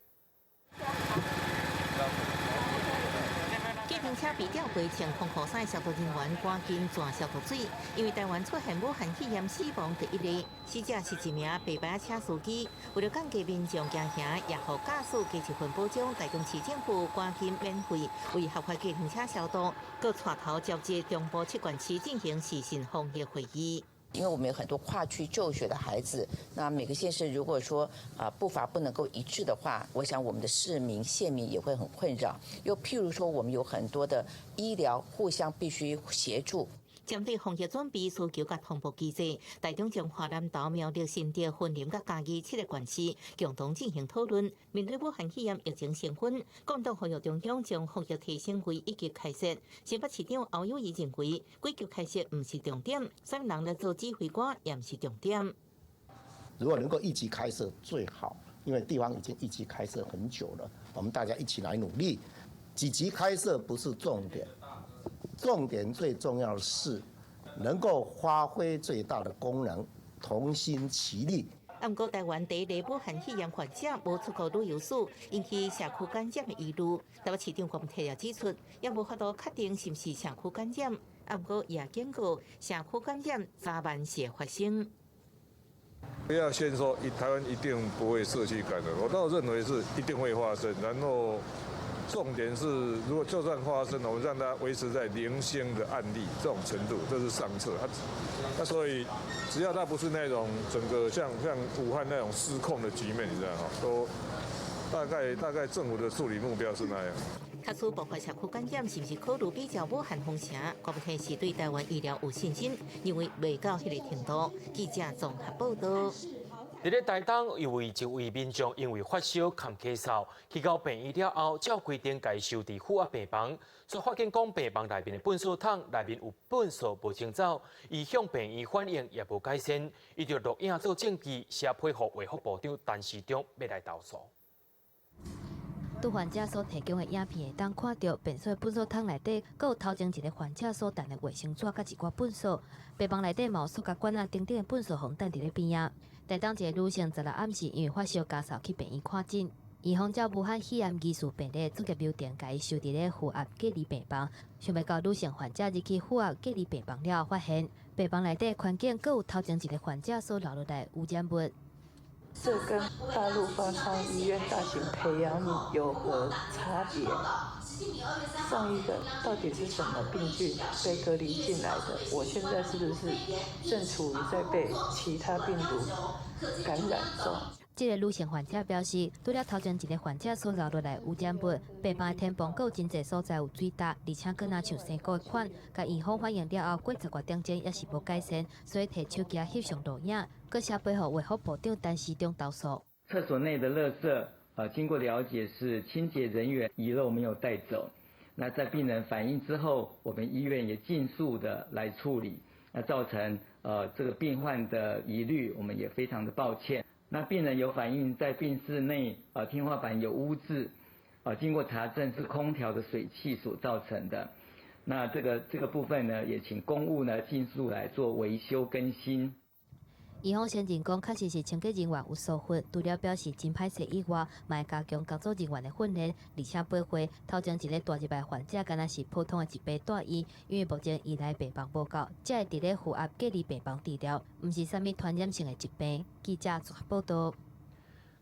计程车被吊回前空裤衫消毒人员赶紧转消毒水，因为台湾出现武汉肺炎死亡第一例，死者是一名白牌车司机。为了降低民众惊吓，也互驾驶加一份保障，台中市政府赶紧免费为合法计程车消毒，佮带头召集中部7县市进行时限防疫会议。因为我们有很多跨区就学的孩子，那每个县市如果说步伐不能够一致的话，我想我们的市民县民也会很困扰。又譬如说，我们有很多的医疗互相必须协助。针对防疫准备需求甲同步机制，台中将华南岛、苗栗、新竹、云林甲嘉义7个县市共同进行讨论。面对武汉肺炎疫情升温，共同呼吁中央将防疫提升为1级开设。新北市长侯友宜认为，几级开设毋是重点，啥人来做指挥官也毋是重点。如果能够1级开设最好，因为地方已经1级开设很久了，我们大家一起来努力。几级开设不是重点。重点最重要的是能够发挥最大的功能，同心齐力。不过，台湾第一例武汉肺炎患者无出国旅游史，引起社区感染的疑虑。台北市长郭文哲也指出，也无法度确定是不是社区感染。不过，也警告社区感染早晚是会发生。不要先说台湾一定不会社区感染，我倒认为是一定会发生，然后。重点是，如果就算发生了，我们让它维持在0星的案例这种程度，这是上策。那所以，只要它不是那种整个像武汉那种失控的局面，你知道哈，都大概政府的处理目标是那样。卡出爆发社区感染是不是考虑比较武汉封城？郭文哲是对台湾医疗有信心，认为未到迄个程度。记者综合报道。伫咧台东，又为一位民众因为发烧、咳咳嗽，去到病院了后，照规定该收治负压病房，所发现讲病房内面的粪扫桶内面有粪扫无清走，伊向病院反映也无改善，伊就录影做证据，写配合卫福部长陈时中要来投诉。拄患者所提供的影片会当看到，便所的粪扫桶内底，阁有头前一个患者所带的卫生纸甲一寡粪扫，病房内底嘛有塑胶管啊等等的粪扫横等伫咧边啊。台东一个女性16暗时因为发烧加扫去病院看诊，医方照武汉肺炎疑似病例总结标定，甲伊收伫咧负压隔离病房。想要到女性患者入去负压隔离病房了后，发现病房内底环境阁有头前一个患者所留落来污染物。这跟大陆方舱医院大型培养皿有何差别？上一个到底是什么病菌被隔离进来的？我现在是不是正处于在被其他病毒感染中？这个女性患者表示，除了头前一个患者所留落来污染物，病房的天棚阁有真侪所在有水渍，而且阁若像生膏的款，甲医护反映了后，过10多点钟也是无改善，所以摕手机翕相录影，阁写背后卫福部长陈时中投诉。厕所内的垃圾，经过了解是清洁人员遗漏没有带走。那在病人反映之后，我们医院也尽速的来处理，那造成这个病患的疑虑，我们也非常的抱歉。那病人有反映在病室内天花板有污渍，经过查证是空调的水汽所造成的。那这个部分呢，也请公务呢尽速来做维修更新。医方先认讲，确实是清洁人员有疏忽，除了表示真歹势以外，嘛会加强工作人员的训练，而且培会头前一个大入的患者，敢若是普通的一杯大医，因为目前依赖病房无够，才会伫咧负压隔离病房治疗，毋是啥物传染性的疾病。记者综合报道。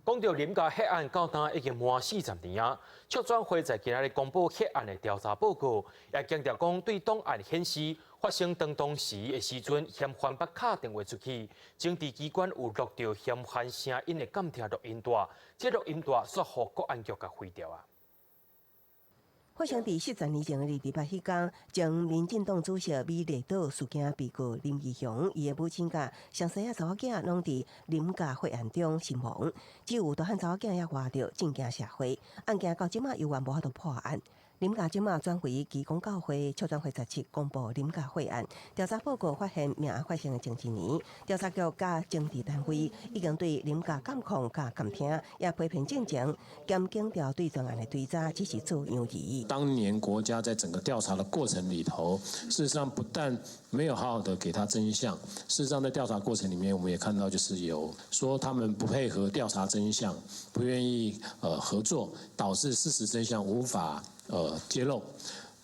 讲到林家血案到今已经满40年啊，促转会在今日公布血案的调查报告，也强调讲对档案显示发生当时的时阵，嫌犯把卡电话出去，政治机关有录到嫌犯声音的监听录音带，这录音带煞互国安局甲毁掉啊。发生伫10年前的2、8迄天，将民进党主席美丽岛事件被告林义雄，伊的母亲甲上细仔查某囝拢伫林家血案中身亡，只有大汉查某囝也活着，震惊社会。案件到即马犹原无法度破案。林家即马转回基公教会，促转会17公布林家血案调查报告，发现命案发生的前1年，调查局甲政治单位已经对林家监控甲监听，也批评进程，兼强调对专案的追查只是做样而已。当年国家在整个调查的过程里头，事实上不但没有好好的给他真相，事实上在调查过程里面，我们也看到就是有说他们不配合调查真相，不愿意合作，导致事实真相无法揭露，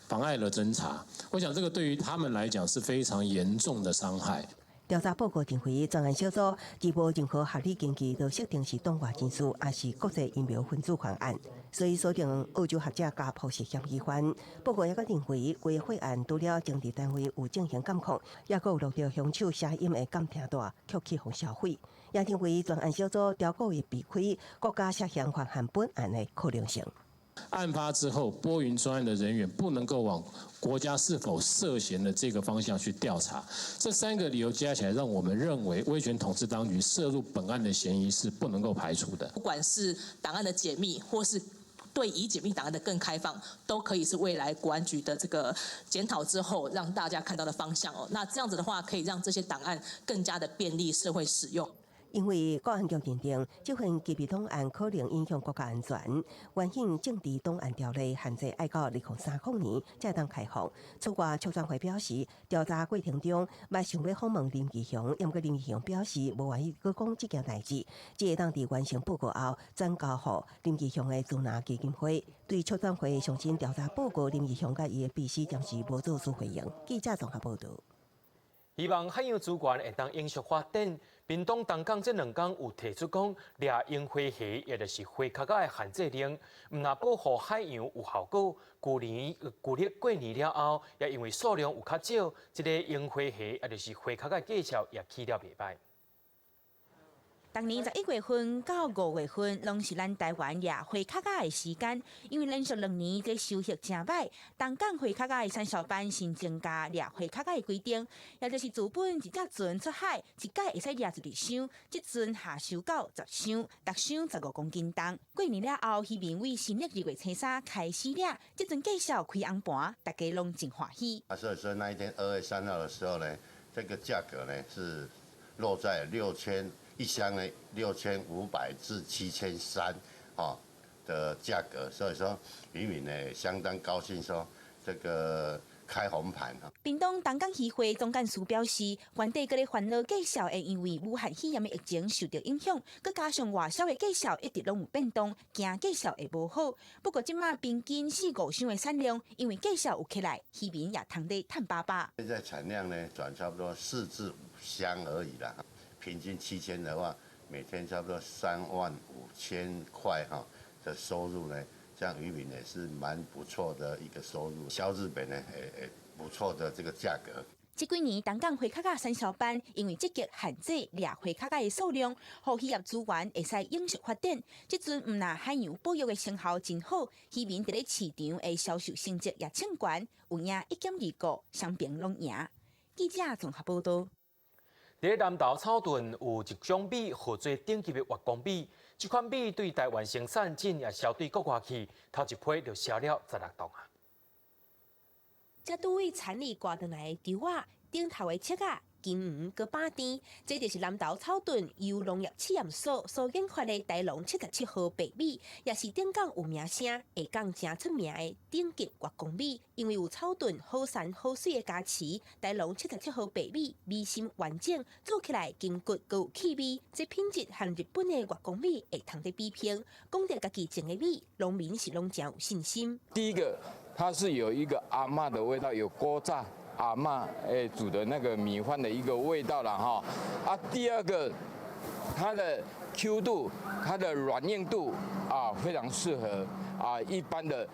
妨碍了侦查。我想这个对于他们来讲是非常严重的伤害。调查报告认为，专案小组既无任何合理根据，就确定是党外情绪，也是国际疫苗分子犯案，所以锁定澳洲学者加朴实嫌疑犯。报告也认为，规个血案除了政治单位有进行监控，也有录到凶手声音的监听带，却去互销毁。也认为专案小组调故意避开国家涉嫌犯案本案的可能性。案发之后，拨云专案的人员不能够往国家是否涉嫌的这个方向去调查，这3个理由加起来，让我们认为威权统治当局涉入本案的嫌疑是不能够排除的。不管是档案的解密，或是对已解密档案的更开放，都可以是未来国安局的这个检讨之后让大家看到的方向哦。那这样子的话，可以让这些档案更加的便利社会使用。因为国安局认定这份机密档案可能影响国家安全，原因政治档案条例限制要到2030年才当开放。此外，促转会表示，调查过程中，也想要访问林义雄，不过林义雄表示无愿意去讲这件代志，只会当伫完成报告后转交予林义雄的助拿基金会。对促转会上新调查报告，林义雄甲伊的秘书暂时无做出回应。记者综合报道。希望海洋资源会当永续发展。屏东东港这2天有提出讲，掠樱花虾，也就是花壳的限制令，唔若保护海洋有效果。旧历过年了后，也因为数量有较少，这个樱花虾，也就是花壳的价钱也起了袂歹。当年11月份到5月份，拢是咱台湾亚会较佳的时间，因为连续2年这收获真歹。东港会较佳的产销班新增加亚会较佳的规定，也就是资本一只船出海，一届会使抓12箱，即船下收到10箱，各箱15公斤重。过年了后，渔民为新历2月初3开始抓，即阵介绍开红盘，大家拢真欢喜。所以那一天2月3号的时候呢，这个价格呢是落在6000。一箱呢6500至7300的价格，所以说渔民呢相当高兴，说这个开红盘屏东东港渔会总干事表示，原地各个烦恼介绍会因为武汉肺炎的疫情受到影响，佮加上外销的介绍一直拢有变动，惊介绍会无好。不过即马平均4-5箱的产量，因为介绍有起来，渔民也通得赚800。现在产量呢转差不多4至5箱而已啦。平均7000的话，每天差不多35000块的收入呢，这样渔民也是蛮不错的一个收入。销日本呢，也不错的这个价格。这几年东港花卡甲产销班因为积极限制掠花卡甲的数量，互渔业资源会使永续发展。即阵毋但海洋保育的成效真好，渔民伫咧市场的销售成绩也称悬，有赢1.2个，双边拢赢。记者综合报道。伫南投草屯有一种米号做顶级的月光米，这款米对台湾生产进也销对国外去，头一批就销了16吨啊！这对位产力挂上来的稻仔，顶头的切仔、金鱼佮巴甜，这就是南投草屯由农业试验所研发的台龙77号白米，也是顶港有名声、下港真出名的顶级月光米。因为有草屯好山好水的加持，台龙77号白米米心完整，做起来筋骨佮有气味，这品质和日本的月光米会通得比拼。讲到家己种的米，农民是拢真有信心。第一个，它是有一个阿嬷的味道，有锅炸阿嬷煮的那个米饭的一个味道了哈。啊，第二个，它的 Q 度、它的软硬度非常适合一般的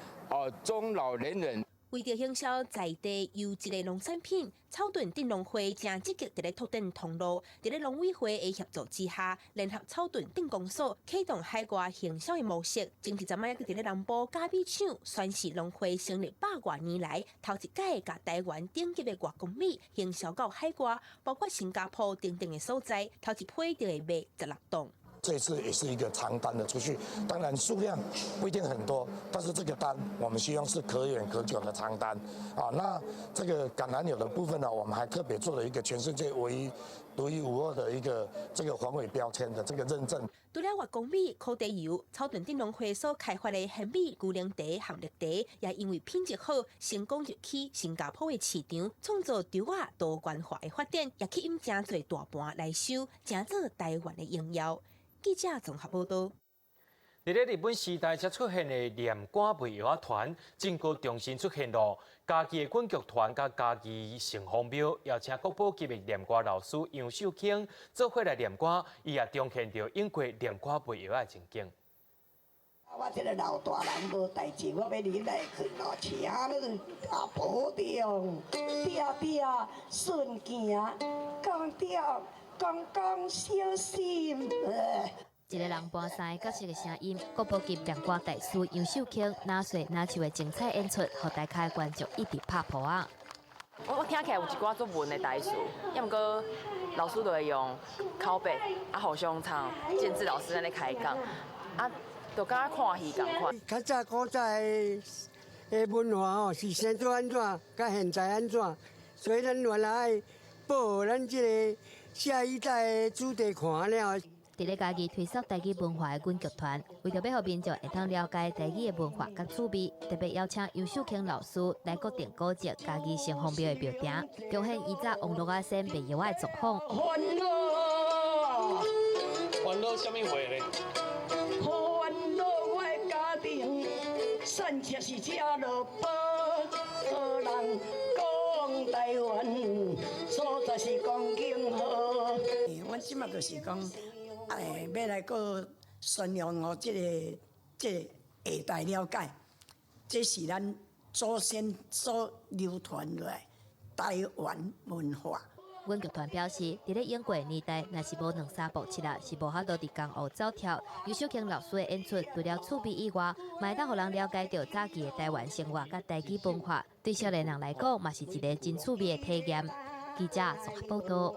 中老年人。为着行销在地优质的农产品，草屯镇农会正积极伫咧拓展通路。伫咧农委会的协助之下，联合草屯镇公所启动海外行销的模式。前阵仔伫咧南部咖米厂宣示农会成立100多年来，头一届甲台湾顶级的月光米行销到海外，包括新加坡等等的所在，头一批就会卖16吨。这次也是一个长单的出去，当然数量不一定很多，但是这个单我们希望是可远可久的长单那这个橄榄油的部分呢，我们还特别做了一个全世界唯一独一无二的一个这个环卫标签的这个认证。除了月光米、烤地油，草屯镇农会所开发的鲜米、牛奶茶、含绿茶，也因为品质好，成功入去新加坡的市场，创造稻仔多元化的发展，也吸引真侪大盘来收，真做台湾的荣耀。记者综合报道。伫咧日本时代才出现的念歌卖药仔团，正过重新出现咯。家己的滚剧团甲家己城隍庙，邀请国宝级的念歌老师杨秀卿做伙来念歌，伊也彰显着英国念歌卖药仔的情景。我这个老大人无代志，我要你来去咯，请你保重，条顺行，讲小心。一个人搬山角色的声音，国宝级念歌大师杨秀卿拿水拿球的精彩演出，互大家观众一直拍破啊！我听起来有一寡作文的台词，要毋过老师就会用拷贝互相唱，建志老师在那开讲就敢看戏共款。较早古早的文化是先做安怎，甲现在安怎，所以咱原来保咱这个下一代的子弟看了。伫咧家己推广台语文化的滚剧团，为着要互民众会通了解台语的文化甲趣味，特别邀请杨秀卿老师来固定古迹家己城隍庙的庙埕，彰显以早王六仔先卖药仔的作风。烦恼什么话咧？烦恼我的家庭，产业是吃落宝，好人讲台湾所在是讲景好。阮即马就是讲，要来个宣扬这个下代了解，这是咱祖先所流传落来台湾文化。阮剧团表示，伫咧演过年代，若是无两三部七啊，是无法度伫江湖走跳。尤秀卿老师的演出，除了趣味以外，嘛会当互人了解到早期的台湾生活甲台语文化，对少年人来讲，嘛是一个真趣味的体验。记者综合报道。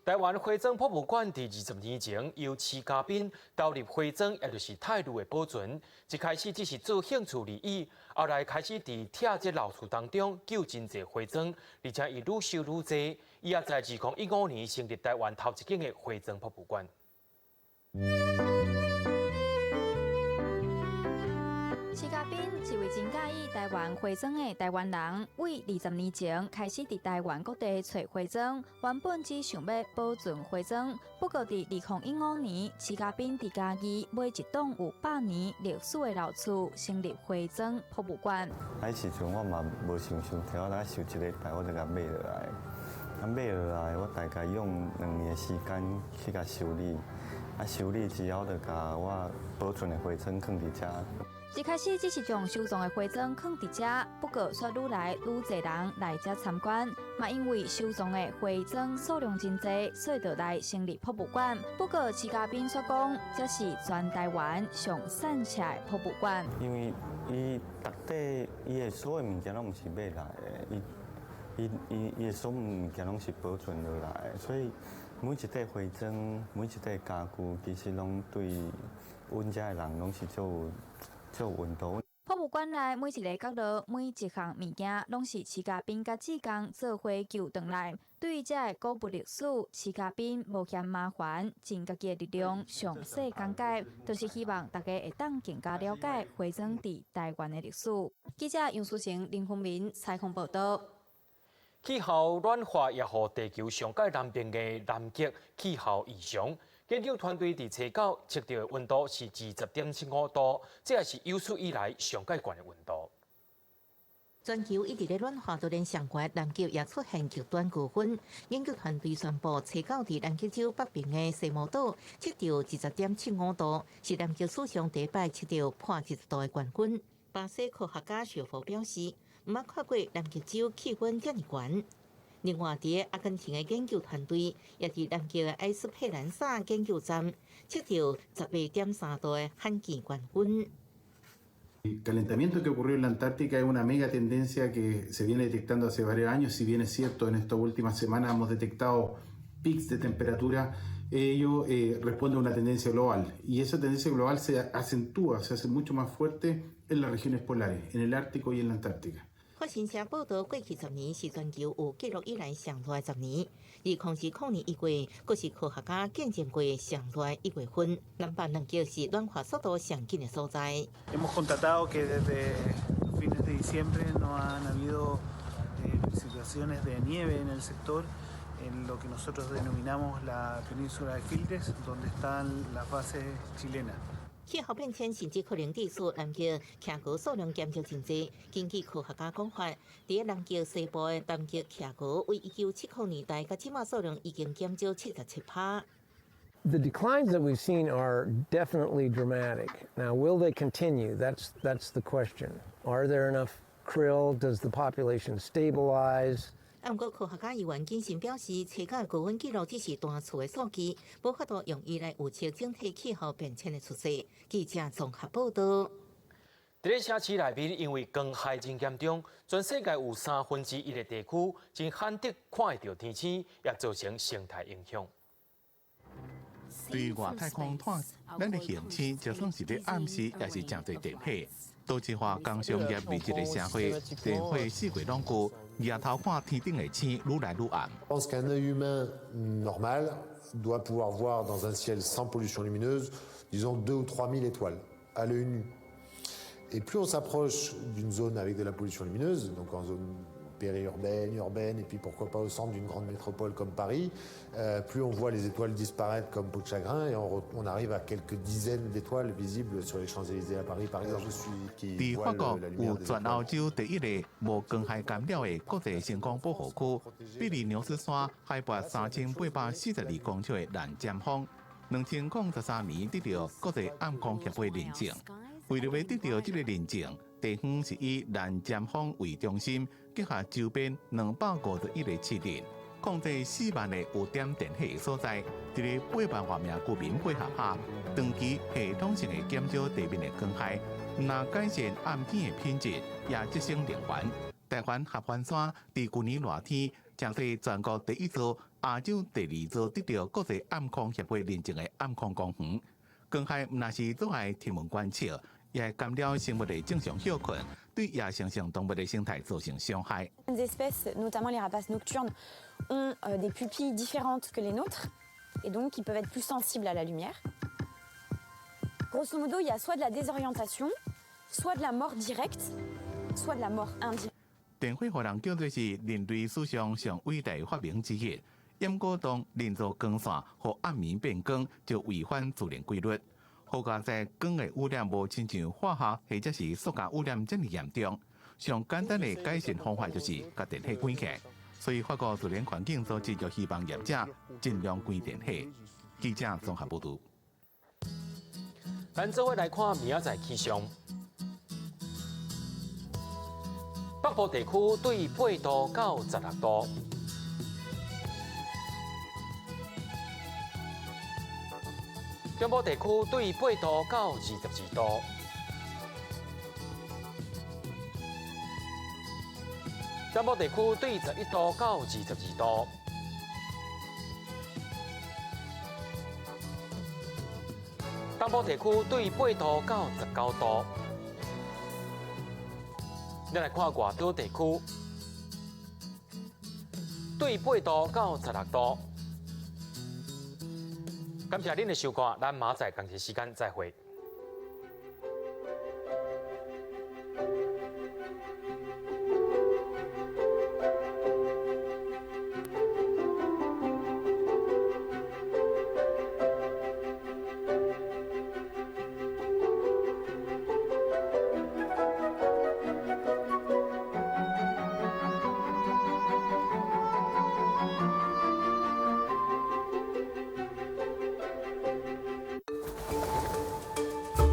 台湾花砖博物馆伫20年前由市嘉宾投入花砖，也就是泰鲁的保存。一开始只是做兴趣而已，后来开始伫拆这老厝当中救真侪花砖，而且伊愈收愈多。伊也在2015年成立台湾头一间的花砖博物馆。施嘉宾是位真介意台湾花砖的台湾人，为20年前开始伫台湾各地找花砖，原本只想要保存花砖。不过伫2015年，施嘉宾伫嘉义买一栋有100年历史的老厝，成立花砖博物馆。迄时阵我嘛无想听，我大概想一礼拜我就甲买落来。买落来，我大概用2年的时间去甲修理。修理之后，就甲我保存的花砖放伫遮。一开始只是将收藏的花砖放伫遮，不过却愈来愈侪人来遮参观。嘛因为收藏的花砖数量真侪，所以就来成立博物馆。不过施嘉宾说讲，这是全台湾上散车的博物馆。因为伊内底伊的所有物件拢毋是买来的，伊的所有物件拢是保存落来的，所以每一块花砖、每一块家具，其实拢对阮遮的人拢是做温度。博物馆内每一个角落、每一项物件，拢是施嘉宾甲志工做花救回来。对于这个古物历史，施嘉宾无嫌麻烦，尽家己的力量详细讲解，就是希望大家会当更加了解花砖伫台湾的历史。记者杨淑成、林凤明采访报道。气候暖化也予地球上界南边的南极气候异常。研究团队伫初九测到的温度是20.75度，这也是有史以来上界悬的温度。全球一直在暖化，都连上月南极也出现极端高温。研究团队宣布，初九伫南极洲北边的西摩岛测到20.75度，是南极史上第一摆测到破10度的冠军。巴西科学家小佛表示，毋捌看过南极洲气温这么悬。另外，伫阿根廷的研究团队也伫南极的埃斯佩兰萨研究站测到12.3度的罕见冠军。El calentamiento que ocurrió en la Antártica es una mega tendencia que se viene detectando hace varios años. Si bien es cierto, en estas últimas semanas hemos detectado pics de temperatura, ello responde a una tendencia global. Y esa tendencia global se acentúa, se hace mucho más fuerte en las regiones polares, en el Ártico y en la Antártica. 法新社报道，过去10年是全球有记录以来上热的10年。2020年1月，阁是科学家见证过上热的1月份。南半南极是暖化速度上紧的所在。Hemos constatado que desde fines de diciembre no han habido situaciones de nieve en el sector, en lo que nosotros denominamos la península de Fildes, donde están las bases chilenas. 气候变迁甚至可能致使南极徛高数量减少真济。根据科学家讲法，伫南极西部的南极徛高为1970年代到即马数量已经减少77%。The declines that we've seen are definitely dramatic. Now, will they continue? That's the question. Are there enough krill? Does the population stabilize? 不过，科学家议员谨慎表示，初九高温记录只是单次的数据，无法度用伊来预测整体气候变迁的趋势。记者综合报道。伫咧城市内面，因为光害真严重，全世界有1/3的地区真罕得看会到天星，也造成生态影响。对于外太空探，咱的行星就算是咧暗时，也是真侪电火。都市化工商业密集的社会，电火4月拢过，夜头看天顶的星愈来愈暗。Je pense qu'un œil humain normal doit pouvoir voir dans un ciel sans pollution lumineuse, disons 2 ou 3 000 étoiles à l'œil nu. Et plus on s'approche d'une zone avec de la pollution lumineuse, donc en zone périurbaine, urbaine, et puis pourquoi pas au centre d'une grande métropole comme Paris, plus on voit les étoiles disparaître comme peau de chagrin, et on arrive à quelques dizaines d'étoiles visibles sur les Champs-Élysées à Paris, par exemple. Je suis qui voit la lumière des étoiles. 全歐洲第一個無光害干擾的國際星光保護區，比利牛斯山海拔3842公尺的藍尖峰，2003年得到國際暗空協會認證。為了要得到這個認證，地方是以藍尖峰為中心，結合周邊251個設定。控制4万个有点电器的所在，伫咧8万多名居民配合下，长期系统性的减少地面的光害，那改善暗天的品质，也节省能源。台湾合欢山伫去年热天，正是全国第1座、亚洲第2座得到国际暗空协会认证的暗空公园。光害唔那是阻碍天文观测，也干扰生物的正常休困，对野生性动物的生态造成伤害。Les espèces, notamment les rapaces nocturnes, ont des pupilles différentes que les nôtres, et donc ils peuvent être plus sensibles à la lumière. Grosso modo, il y a soit de la désorientation, soit de la mort directe, soit de la mort indirecte. 电火互人叫做是人类史上上伟大发明之一。掩过当连做光线和暗暝变光，就违反自然规律。好加在光的污染无亲像化学或者是塑胶污染这么严重，上简单的改善方法就是把电器关起来。所以法国自然环境组织就希望业者尽量关电器。记者综合报道。咱做伙来看明仔载气象。北部地区对8度到16度。中部地区对8度到22度，南部地区对11度到22度，东部地区对8度到19度。咱来看外岛地区，对8度到16度。感谢您的收看，咱明仔载同一时间再会。